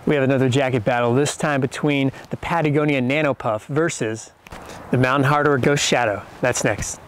We have another jacket battle, this time between the Patagonia Nano Puff versus the Mountain Hardwear Ghost Shadow. That's next.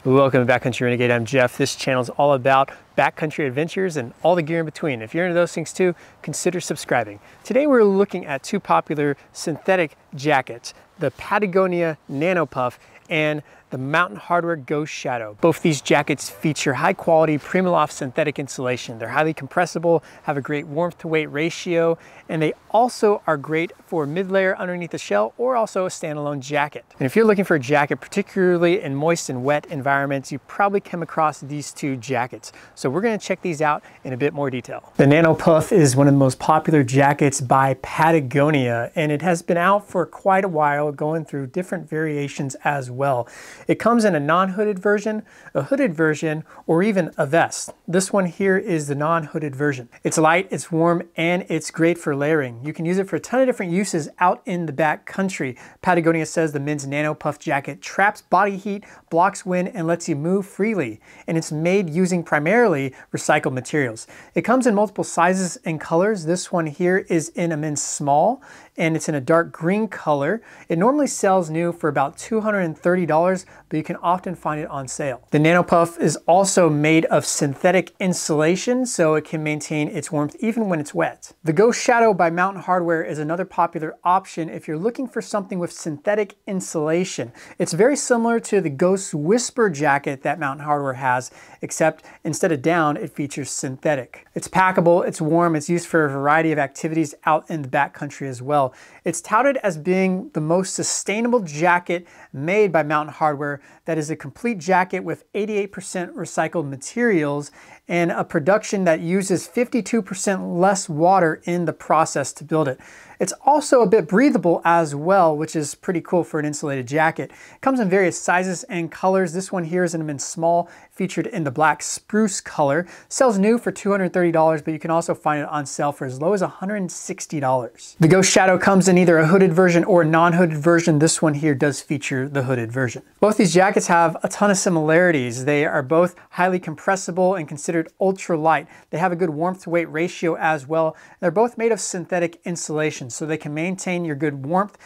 Welcome to Backcountry Renegade. I'm Jeff. This channel is all about backcountry adventures and all the gear in between. If you're into those things too, consider subscribing. Today we're looking at two popular synthetic jackets, the Patagonia Nano Puff and the Mountain Hardwear Ghost Shadow. Both these jackets feature high quality PrimaLoft synthetic insulation. They're highly compressible, have a great warmth to weight ratio, and they also are great for mid-layer underneath the shell or also a standalone jacket. And if you're looking for a jacket, particularly in moist and wet environments, you probably come across these two jackets. So we're gonna check these out in a bit more detail. The Nano Puff is one of the most popular jackets by Patagonia, and it has been out for quite a while, going through different variations as well. It comes in a non-hooded version, a hooded version, or even a vest. This one here is the non-hooded version. It's light, it's warm, and it's great for layering. You can use it for a ton of different uses out in the back country. Patagonia says the men's Nano Puff jacket traps body heat, blocks wind, and lets you move freely. And it's made using primarily recycled materials. It comes in multiple sizes and colors. This one here is in a men's small, and it's in a dark green color. It normally sells new for about $230, but you can often find it on sale. The Nano Puff is also made of synthetic insulation, so it can maintain its warmth even when it's wet. The Ghost Shadow by Mountain Hardwear is another popular option if you're looking for something with synthetic insulation. It's very similar to the Ghost Whisper jacket that Mountain Hardwear has, except instead of down, it features synthetic. It's packable, it's warm, it's used for a variety of activities out in the backcountry as well. It's touted as being the most sustainable jacket made by Mountain Hardwear that is a complete jacket with 88% recycled materials and a production that uses 52% less water in the process to build it. It's also a bit breathable as well, which is pretty cool for an insulated jacket. It comes in various sizes and colors. This one here is in a men's small, featured in the black spruce color. Sells new for $230, but you can also find it on sale for as low as $160. The Ghost Shadow comes in either a hooded version or a non-hooded version. This one here does feature the hooded version. Both these jackets have a ton of similarities. They are both highly compressible and considered ultra light. They have a good warmth to weight ratio as well. They're both made of synthetic insulation, so they can maintain your good warmth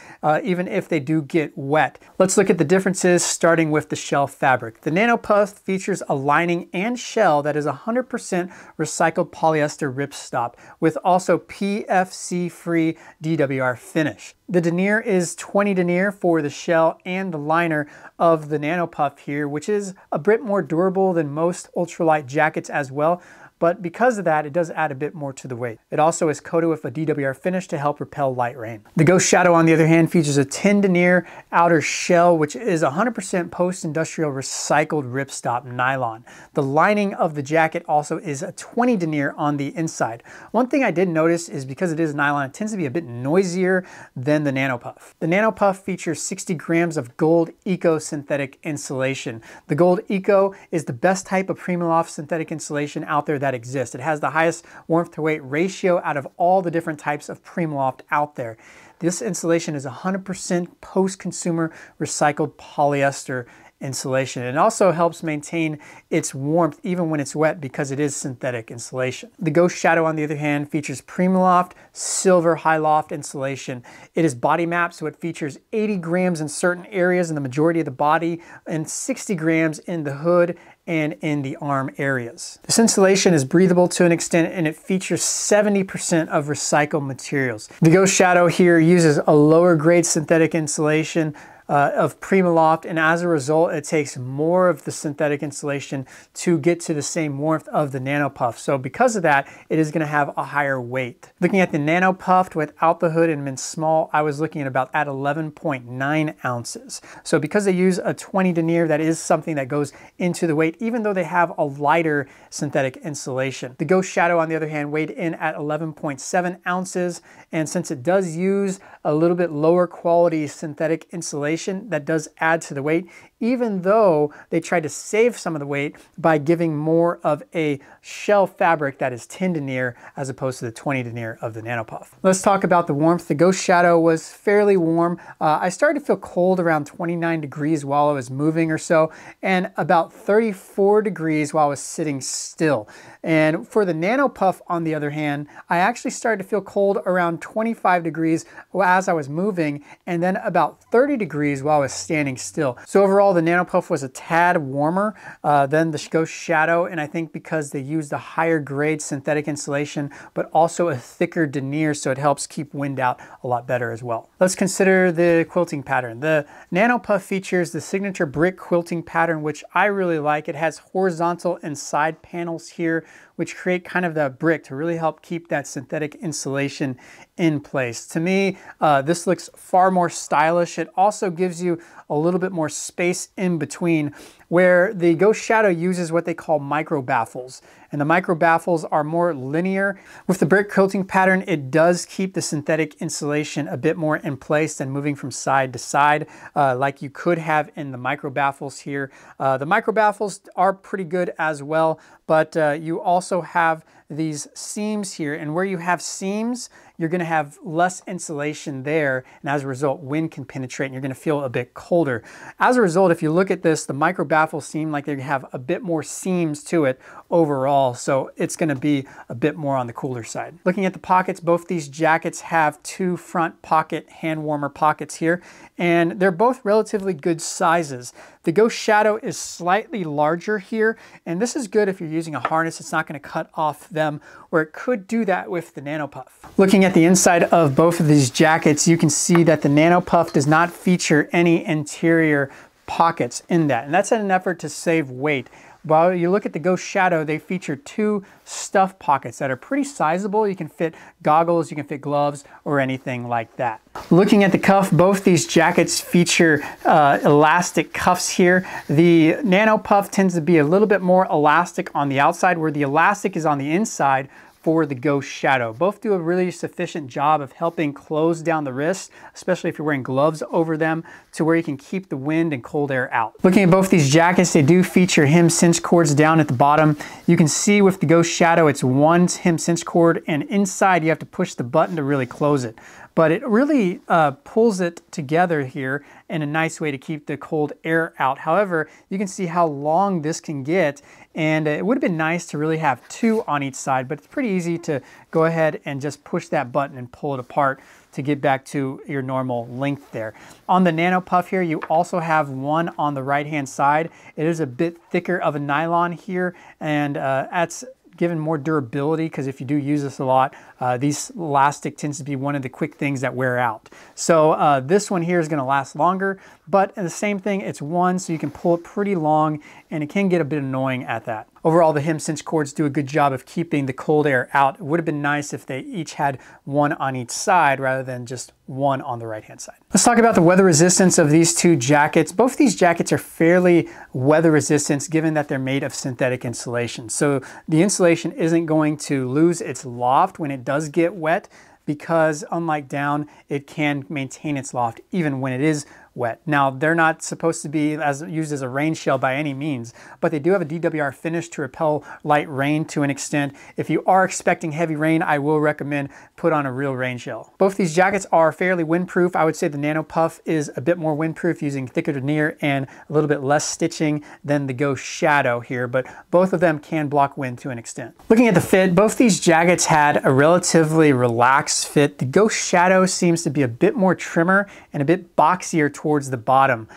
even if they do get wet. Let's look at the differences, starting with the shell fabric. The Nano Puff features a lining and shell that is 100% recycled polyester ripstop with also PFC-free DWR finish. The denier is 20 denier for the shell and the liner of the Nano Puff here, which is a bit more durable than most ultralight jackets as well. But because of that, it does add a bit more to the weight. It also is coated with a DWR finish to help repel light rain. The Ghost Shadow, on the other hand, features a 10 denier outer shell, which is 100% post-industrial recycled ripstop nylon. The lining of the jacket also is a 20 denier on the inside. One thing I did notice is because it is nylon, it tends to be a bit noisier than the Nano Puff. The Nano Puff features 60 grams of Gold Eco synthetic insulation. The Gold Eco is the best type of PrimaLoft synthetic insulation out there that exists. It has the highest warmth to weight ratio out of all the different types of PrimaLoft out there. This insulation is 100% post-consumer recycled polyester insulation. It also helps maintain its warmth even when it's wet because it is synthetic insulation. The Ghost Shadow, on the other hand, features PrimaLoft silver high loft insulation. It is body mapped, so it features 80 grams in certain areas in the majority of the body and 60 grams in the hood and in the arm areas. This insulation is breathable to an extent, and it features 70% of recycled materials. The Ghost Shadow here uses a lower grade synthetic insulation of PrimaLoft, and as a result it takes more of the synthetic insulation to get to the same warmth of the Nano Puff. So because of that, it is going to have a higher weight. Looking at the Nano Puff without the hood and men's small, I was looking at about at 11.9 ounces. So because they use a 20 denier, that is something that goes into the weight, even though they have a lighter synthetic insulation. The Ghost Shadow, on the other hand, weighed in at 11.7 ounces, and since it does use a little bit lower quality synthetic insulation, insulation that does add to the weight, even though they tried to save some of the weight by giving more of a shell fabric that is 10 denier as opposed to the 20 denier of the Nano Puff. Let's talk about the warmth. The Ghost Shadow was fairly warm. I started to feel cold around 29 degrees while I was moving or so, and about 34 degrees while I was sitting still. And for the Nano Puff, on the other hand, I actually started to feel cold around 25 degrees as I was moving, and then about 30 degrees while I was standing still. So overall, the Nano Puff was a tad warmer than the Ghost Shadow, and I think because they used a higher grade synthetic insulation, but also a thicker denier, so it helps keep wind out a lot better as well. Let's consider the quilting pattern. The Nano Puff features the signature brick quilting pattern, which I really like. It has horizontal and side panels here, which create kind of that brick to really help keep that synthetic insulation in place. To me, this looks far more stylish. It also gives you a little bit more space in between, where the Ghost Shadow uses what they call micro baffles. And the micro baffles are more linear. With the brick quilting pattern, it does keep the synthetic insulation a bit more in place than moving from side to side, like you could have in the micro baffles here. The micro baffles are pretty good as well, but you also have these seams here, and where you have seams, you're going to have less insulation there, and as a result, wind can penetrate and you're going to feel a bit colder. As a result, if you look at this, the micro baffles seem like they have a bit more seams to it overall, so it's going to be a bit more on the cooler side. Looking at the pockets, both these jackets have two front pocket hand warmer pockets here, and they're both relatively good sizes. The Ghost Shadow is slightly larger here, and this is good if you're using a harness. It's not going to cut off them, where it could do that with the Nano Puff. Looking at the inside of both of these jackets, you can see that the Nano Puff does not feature any interior pockets in that, and that's in an effort to save weight. While you look at the Ghost Shadow, they feature two stuff pockets that are pretty sizable. You can fit goggles, you can fit gloves, or anything like that. Looking at the cuff, both these jackets feature elastic cuffs here. The Nano Puff tends to be a little bit more elastic on the outside, where the elastic is on the inside for the Ghost Shadow. Both do a really sufficient job of helping close down the wrists, especially if you're wearing gloves over them, to where you can keep the wind and cold air out. Looking at both these jackets, they do feature hem cinch cords down at the bottom. You can see with the Ghost Shadow, it's one hem cinch cord, and inside you have to push the button to really close it. But it really pulls it together here in a nice way to keep the cold air out. However, you can see how long this can get, and it would have been nice to really have two on each side, but it's pretty easy to go ahead and just push that button and pull it apart to get back to your normal length there. On the Nano Puff here, you also have one on the right-hand side. It is a bit thicker of a nylon here, and that's given more durability, because if you do use this a lot, these elastic tends to be one of the quick things that wear out. So this one here is going to last longer, but the same thing, it's one, so you can pull it pretty long, and it can get a bit annoying at that. Overall, the hem cinch cords do a good job of keeping the cold air out. It would have been nice if they each had one on each side rather than just one on the right-hand side. Let's talk about the weather resistance of these two jackets. Both these jackets are fairly weather resistant, given that they're made of synthetic insulation. So the insulation isn't going to lose its loft when it does get wet, because unlike down, it can maintain its loft even when it is wet. Now, they're not supposed to be used as a rain shell by any means, but they do have a DWR finish to repel light rain to an extent. If you are expecting heavy rain, I will recommend put on a real rain shell. Both these jackets are fairly windproof. I would say the Nano Puff is a bit more windproof, using thicker denier and a little bit less stitching than the Ghost Shadow here, but both of them can block wind to an extent. Looking at the fit, both these jackets had a relatively relaxed fit. The Ghost Shadow seems to be a bit more trimmer and a bit boxier towards the bottom.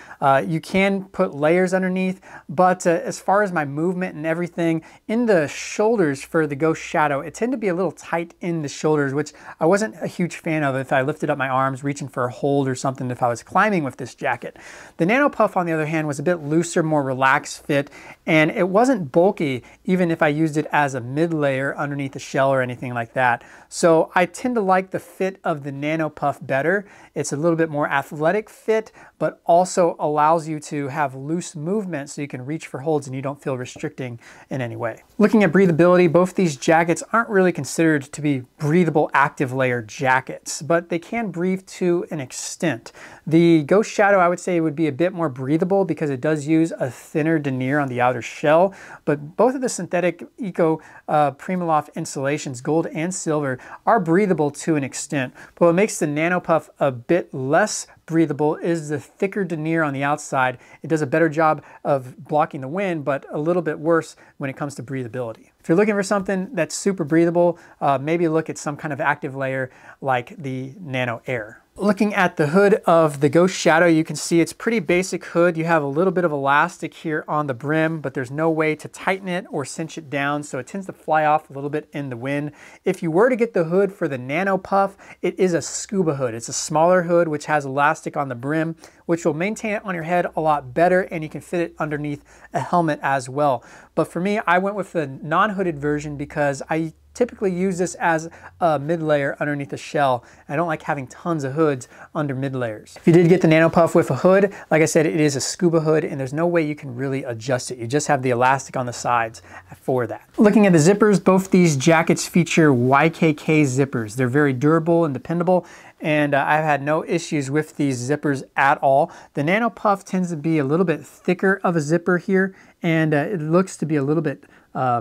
You can put layers underneath, but as far as my movement and everything, in the shoulders for the Ghost Shadow, it tended to be a little tight in the shoulders, which I wasn't a huge fan of if I lifted up my arms reaching for a hold or something if I was climbing with this jacket. The Nano Puff, on the other hand, was a bit looser, more relaxed fit, and it wasn't bulky even if I used it as a mid layer underneath the shell or anything like that. So I tend to like the fit of the Nano Puff better. It's a little bit more athletic fit, but also allows you to have loose movement so you can reach for holds and you don't feel restricting in any way. Looking at breathability, both these jackets aren't really considered to be breathable active layer jackets, but they can breathe to an extent. The Ghost Shadow, I would say, would be a bit more breathable because it does use a thinner denier on the outer shell, but both of the synthetic Eco Primaloft insulations, gold and silver, are breathable to an extent. But what makes the Nano Puff a bit less breathable is the thicker denier on the outside. It does a better job of blocking the wind, but a little bit worse when it comes to breathability. If you're looking for something that's super breathable, maybe look at some kind of active layer like the Nano Air. Looking at the hood of the Ghost Shadow, you can see it's pretty basic hood. You have a little bit of elastic here on the brim, but there's no way to tighten it or cinch it down, so it tends to fly off a little bit in the wind. If you were to get the hood for the Nano Puff, it is a scuba hood. It's a smaller hood which has elastic on the brim, which will maintain it on your head a lot better, and you can fit it underneath a helmet as well. But for me, I went with the non-hooded version because I typically use this as a mid layer underneath the shell. I don't like having tons of hoods under mid layers. If you did get the Nano Puff with a hood, like I said, it is a scuba hood and there's no way you can really adjust it. You just have the elastic on the sides for that. Looking at the zippers, both these jackets feature YKK zippers. They're very durable and dependable, and I've had no issues with these zippers at all. The Nano Puff tends to be a little bit thicker of a zipper here, and it looks to be a little bit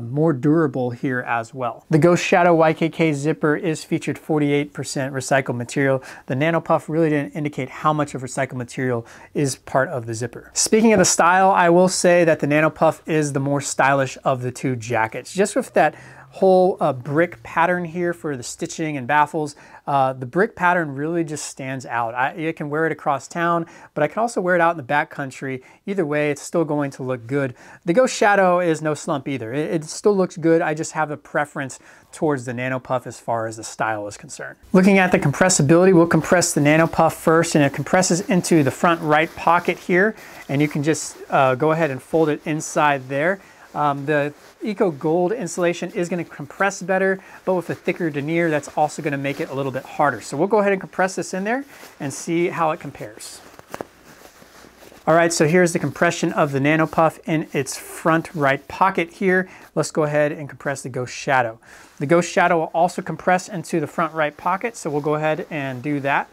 more durable here as well. The Ghost Shadow YKK zipper is featured 48% recycled material. The Nano Puff really didn't indicate how much of recycled material is part of the zipper. Speaking of the style, I will say that the Nano Puff is the more stylish of the two jackets. Just with that whole brick pattern here for the stitching and baffles, the brick pattern really just stands out. I can wear it across town, but I can also wear it out in the backcountry. Either way, it's still going to look good. The Ghost Shadow is no slump either. It still looks good. I just have a preference towards the Nano Puff as far as the style is concerned. Looking at the compressibility, we'll compress the Nano Puff first, and it compresses into the front right pocket here, and you can just go ahead and fold it inside there. The Eco Gold insulation is going to compress better, but with a thicker denier, that's also going to make it a little bit harder. So we'll go ahead and compress this in there and see how it compares. All right, so here's the compression of the Nano Puff in its front right pocket here. Let's go ahead and compress the Ghost Shadow. The Ghost Shadow will also compress into the front right pocket, so we'll go ahead and do that.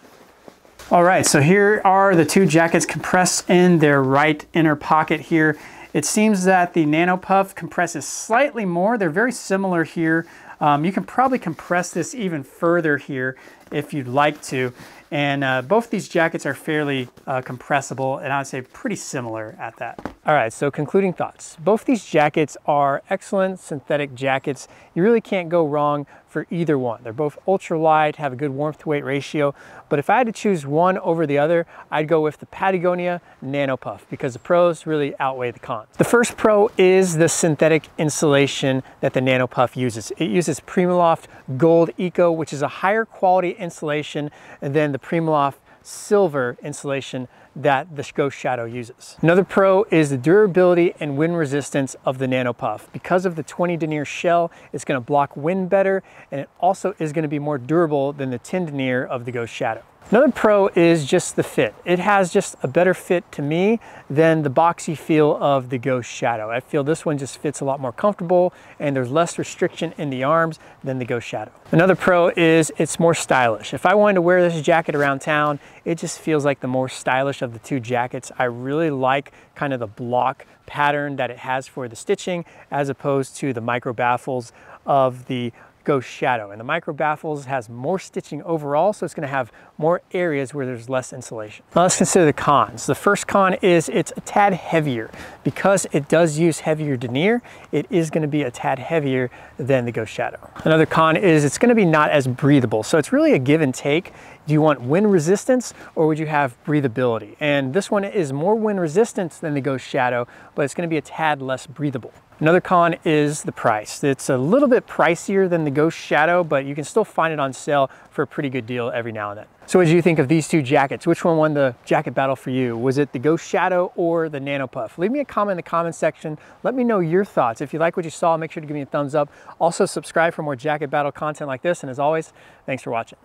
All right, so here are the two jackets compressed in their right inner pocket here. It seems that the Nano Puff compresses slightly more. They're very similar here. You can probably compress this even further here if you'd like to. And both these jackets are fairly compressible, and I'd say pretty similar at that. All right, so concluding thoughts. Both these jackets are excellent synthetic jackets. You really can't go wrong for either one. They're both ultra light, have a good warmth to weight ratio, but if I had to choose one over the other, I'd go with the Patagonia Nano Puff because the pros really outweigh the cons. The first pro is the synthetic insulation that the Nano Puff uses. It uses Primaloft Gold Eco, which is a higher quality insulation than the Primaloft Silver insulation that the Ghost Shadow uses. Another pro is the durability and wind resistance of the Nano Puff. Because of the 20 denier shell, it's going to block wind better, and it also is going to be more durable than the 10 denier of the Ghost Shadow. Another pro is just the fit. It has just a better fit to me than the boxy feel of the Ghost Shadow. I feel this one just fits a lot more comfortable, and there's less restriction in the arms than the Ghost Shadow. Another pro is it's more stylish. If I wanted to wear this jacket around town, it just feels like the more stylish of the two jackets. I really like kind of the block pattern that it has for the stitching as opposed to the micro baffles of the Ghost Shadow. And the micro baffles has more stitching overall, so it's going to have more areas where there's less insulation. Now let's consider the cons. The first con is it's a tad heavier. Because it does use heavier denier, it is going to be a tad heavier than the Ghost Shadow. Another con is it's going to be not as breathable. So it's really a give and take. Do you want wind resistance or would you have breathability? And this one is more wind resistance than the Ghost Shadow, but it's going to be a tad less breathable. Another con is the price. It's a little bit pricier than the Ghost Shadow, but you can still find it on sale for a pretty good deal every now and then. So what did you think of these two jackets? Which one won the jacket battle for you? Was it the Ghost Shadow or the Nano Puff? Leave me a comment in the comment section. Let me know your thoughts. If you like what you saw, make sure to give me a thumbs up. Also subscribe for more jacket battle content like this. And as always, thanks for watching.